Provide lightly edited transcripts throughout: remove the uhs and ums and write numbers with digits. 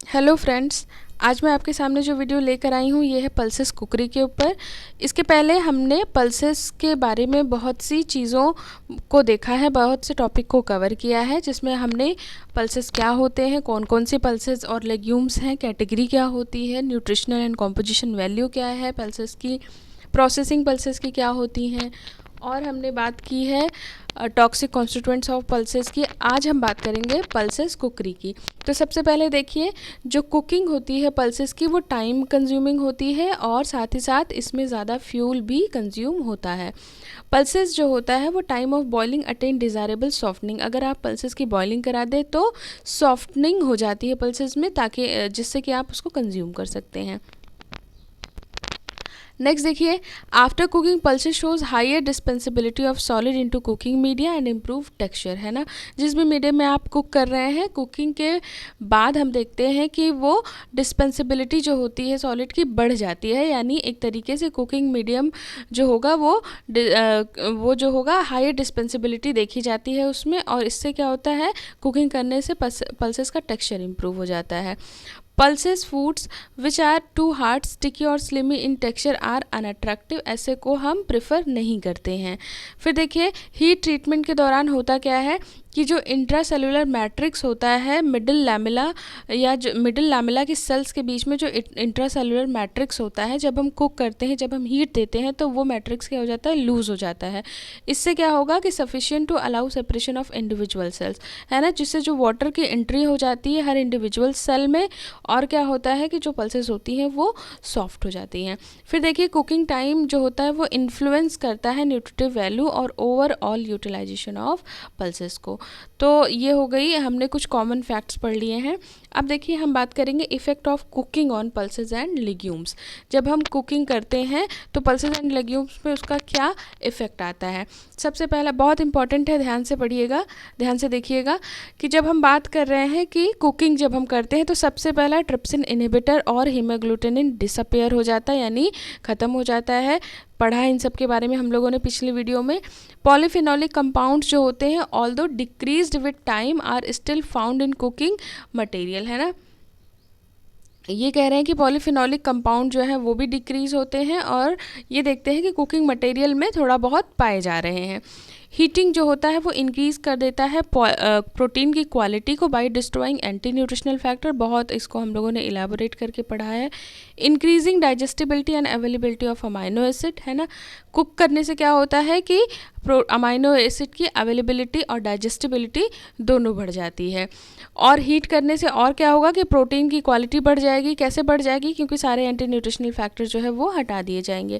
Hello friends, आज मैं आपके सामने जो वीडियो लेकर आई हूँ ये है पल्सेस कुकरी के ऊपर। इसके पहले हमने पल्सेस के बारे में बहुत सी चीज़ों को देखा है, बहुत से टॉपिक को कवर किया है, जिसमें हमने पल्सेस क्या होते हैं, कौन कौन से पल्सेस और लेग्यूम्स हैं, कैटेगरी क्या होती है, न्यूट्रिशनल एंड कॉम्पोजिशन वैल्यू क्या है पल्सेस की, प्रोसेसिंग पल्सेस की क्या होती हैं, और हमने बात की है टॉक्सिक कॉन्स्टिट्यूएंट्स ऑफ पल्सेस की। आज हम बात करेंगे पल्सेस कुकरी की। तो सबसे पहले देखिए, जो कुकिंग होती है पल्सेस की वो टाइम कंज्यूमिंग होती है और साथ ही साथ इसमें ज़्यादा फ्यूल भी कंज्यूम होता है। पल्सेस जो होता है वो time of boiling attain desirable softening. अगर आप पल्सेस की बॉइलिंग करा दें तो सॉफ्टनिंग हो जाती है पल्सेस में, ताकि जिससे कि आप उसको कंज्यूम कर सकते हैं। नेक्स्ट देखिए, after cooking pulses shows higher dispensability of solid into cooking media and improve texture, है ना। जिस भी मीडियम में आप कुक कर रहे हैं, कुकिंग के बाद हम देखते हैं कि वो डिस्पेंसिबिलिटी जो होती है सॉलिड की बढ़ जाती है, यानी एक तरीके से कुकिंग मीडियम जो होगा वो जो होगा हायर डिस्पेंसिबिलिटी देखी जाती है उसमें, और इससे क्या होता है, कुकिंग करने से पल्सेस का टेक्सचर इम्प्रूव हो जाता है। Pulses foods which are too hard, sticky और slimy in texture are unattractive, ऐसे को हम प्रेफर नहीं करते हैं। फिर देखिए, हीट ट्रीटमेंट के दौरान होता क्या है कि जो इंट्रासेलुलर मैट्रिक्स होता है मिडिल लैमेला, या जो मिडिल लैमेला की सेल्स के बीच में जो इंट्रासेलुलर मैट्रिक्स होता है, जब हम कुक करते हैं, जब हम हीट देते हैं तो वो मैट्रिक्स क्या हो जाता है, लूज हो जाता है। इससे क्या होगा कि sufficient to allow separation of individual cells, है ना, जिससे जो वाटर की एंट्री हो जाती है हर इंडिविजुअल सेल में, और क्या होता है कि जो पल्सेस होती हैं वो सॉफ्ट हो जाती हैं। फिर देखिए, कुकिंग टाइम जो होता है वो इन्फ्लुएंस करता है न्यूट्रिटिव वैल्यू और ओवरऑल यूटिलाइजेशन ऑफ पल्सेस को। तो ये हो गई, हमने कुछ कॉमन फैक्ट्स पढ़ लिए हैं। अब देखिए, हम बात करेंगे effect of cooking on pulses and legumes. जब हम कुकिंग करते हैं तो पल्सेस एंड लेग्यूम्स पे उसका क्या इफेक्ट आता है। सबसे पहला बहुत इंपॉर्टेंट है, ध्यान से पढ़िएगा, ध्यान से देखिएगा कि जब हम बात कर रहे हैं कि कुकिंग जब हम करते हैं तो सबसे पहला ट्रिप्सिन इनहिबिटर और हीमोग्लूटिनिन डिसअपेयर हो जाता है, यानी ख़त्म हो जाता है। पढ़ा इन सब के बारे में हम लोगों ने पिछली वीडियो में। पॉलीफिनोलिक कंपाउंड्स जो होते हैं although decreased with time are still found in cooking material, है ना। ये कह रहे हैं कि पॉलीफिनोलिक कंपाउंड जो है वो भी डिक्रीज होते हैं, और ये देखते हैं कि कुकिंग मटेरियल में थोड़ा बहुत पाए जा रहे हैं। हीटिंग जो होता है वो इंक्रीज़ कर देता है प्रोटीन की क्वालिटी को by destroying anti nutritional factor, बहुत इसको हम लोगों ने इलेबोरेट करके पढ़ा है। Increasing digestibility and availability of amino acid, है ना। कुक करने से क्या होता है कि अमाइनो एसिड की अवेलेबिलिटी और डाइजेस्टिबिलिटी दोनों बढ़ जाती है। और हीट करने से और क्या होगा कि प्रोटीन की क्वालिटी बढ़ जाएगी। कैसे बढ़ जाएगी, क्योंकि सारे एंटी न्यूट्रिशनल फैक्टर जो है वो हटा दिए जाएंगे।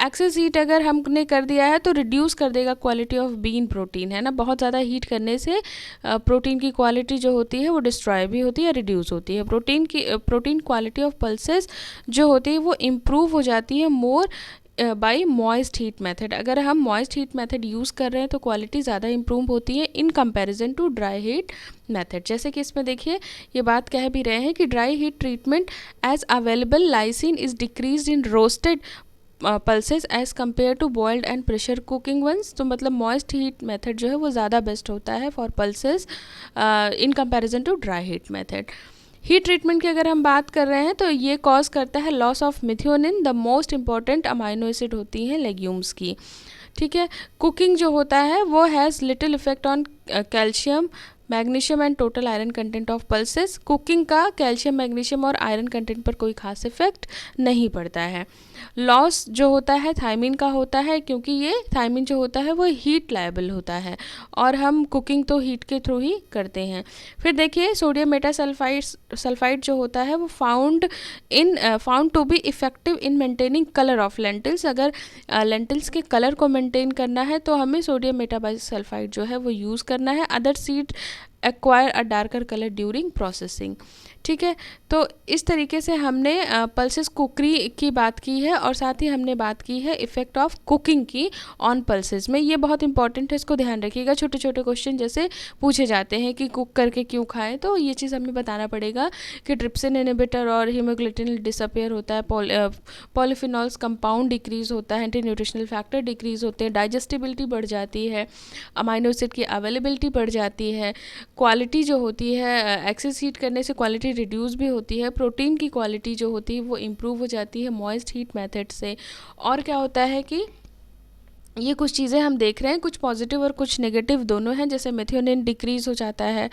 एक्सेस हीट अगर हमने कर दिया है तो रिड्यूस कर देगा क्वालिटी ऑफ बीन प्रोटीन, है ना। बहुत ज़्यादा हीट करने से प्रोटीन की क्वालिटी जो होती है वो डिस्ट्रॉय भी होती है, रिड्यूस होती है। प्रोटीन क्वालिटी ऑफ पल्सेस जो होती है वो इम्प्रूव हो जाती है मोर बाई मॉइस्ट हीट मेथड। अगर हम मॉइस्ट हीट मेथड यूज़ कर रहे हैं तो क्वालिटी ज़्यादा इम्प्रूव होती है in comparison to dry heat method. जैसे कि इसमें देखिए, ये बात कह भी रहे हैं कि dry heat treatment as available lysine is decrease in roasted pulses as compare to boiled and pressure cooking ones. तो मतलब मॉइस्ट हीट मेथड जो है वो ज़्यादा बेस्ट होता है for pulses in comparison to dry heat method. Heat treatment की अगर हम बात कर रहे हैं तो ये कॉज करता है loss of methionine, the most important amino acid होती हैं लेग्यूम्स की। ठीक है, कुकिंग जो होता है वो has little effect on calcium, magnesium and total iron content of pulses. Cooking का कैल्शियम, मैग्नीशियम और आयरन कंटेंट पर कोई खास इफेक्ट नहीं पड़ता है। लॉस जो होता है थायमिन का होता है, क्योंकि ये थायमिन जो होता है वो हीट लायबल होता है, और हम कुकिंग तो हीट के थ्रू ही करते हैं। फिर देखिए, सोडियम मेटासल्फाइड जो होता है वो found to be effective in maintaining colour of lentils. अगर लेंटिल्स के कलर को मेंटेन करना है तो हमें सोडियम मेटासल्फाइड जो है वो यूज़ करना है। अदर सीड एक्वायर अ डार्कर कलर ड्यूरिंग प्रोसेसिंग। ठीक है, तो इस तरीके से हमने पल्सेस कुकरी की बात की है, और साथ ही हमने बात की है इफ़ेक्ट ऑफ कुकिंग की ऑन पल्सेस में। ये बहुत इंपॉर्टेंट है, इसको ध्यान रखिएगा। छोटे छोटे क्वेश्चन जैसे पूछे जाते हैं कि कुक करके क्यों खाएं, तो ये चीज़ हमें बताना पड़ेगा कि ट्रिप्सिन इनहिबिटर और हीमोग्लूटिनिन डिसअपेयर होता है, पॉलीफिनॉल्स कंपाउंड डिक्रीज होता है, एंटी न्यूट्रिशनल फैक्टर डिक्रीज होते हैं, डाइजेस्टिबिलिटी बढ़ जाती है, अमाइनो एसिड की अवेलेबिलिटी बढ़ जाती है, क्वालिटी जो होती है, एक्सेस हीट करने से क्वालिटी रिड्यूस भी होती है, प्रोटीन की क्वालिटी जो होती है वो इम्प्रूव हो जाती है मॉइस्ट हीट मेथड से। और क्या होता है कि ये कुछ चीज़ें हम देख रहे हैं, कुछ पॉजिटिव और कुछ नेगेटिव दोनों हैं। जैसे मेथियोनिन डिक्रीज़ हो जाता है।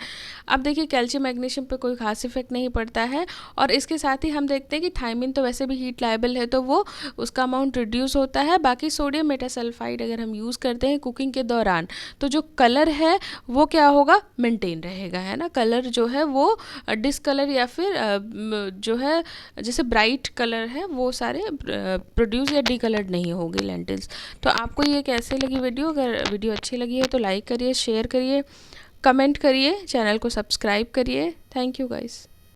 अब देखिए कैल्शियम मैग्नीशियम पे कोई खास इफेक्ट नहीं पड़ता है। और इसके साथ ही हम देखते हैं कि थायमिन तो वैसे भी हीट लायबल है, तो वो उसका अमाउंट रिड्यूस होता है। बाकी सोडियम मेटासल्फाइड अगर हम यूज़ करते हैं कुकिंग के दौरान, तो जो कलर है वो क्या होगा, मेंटेन रहेगा, है ना। कलर जो है वो डिसकलर या फिर जो है जैसे ब्राइट कलर है वो सारे प्रोड्यूस या डीकलर्ड नहीं होगी लेंटिल्स। तो आपको ये कैसे लगी वीडियो? अगर वीडियो अच्छी लगी है तो लाइक करिए, शेयर करिए, कमेंट करिए, चैनल को सब्सक्राइब करिए। Thank you guys.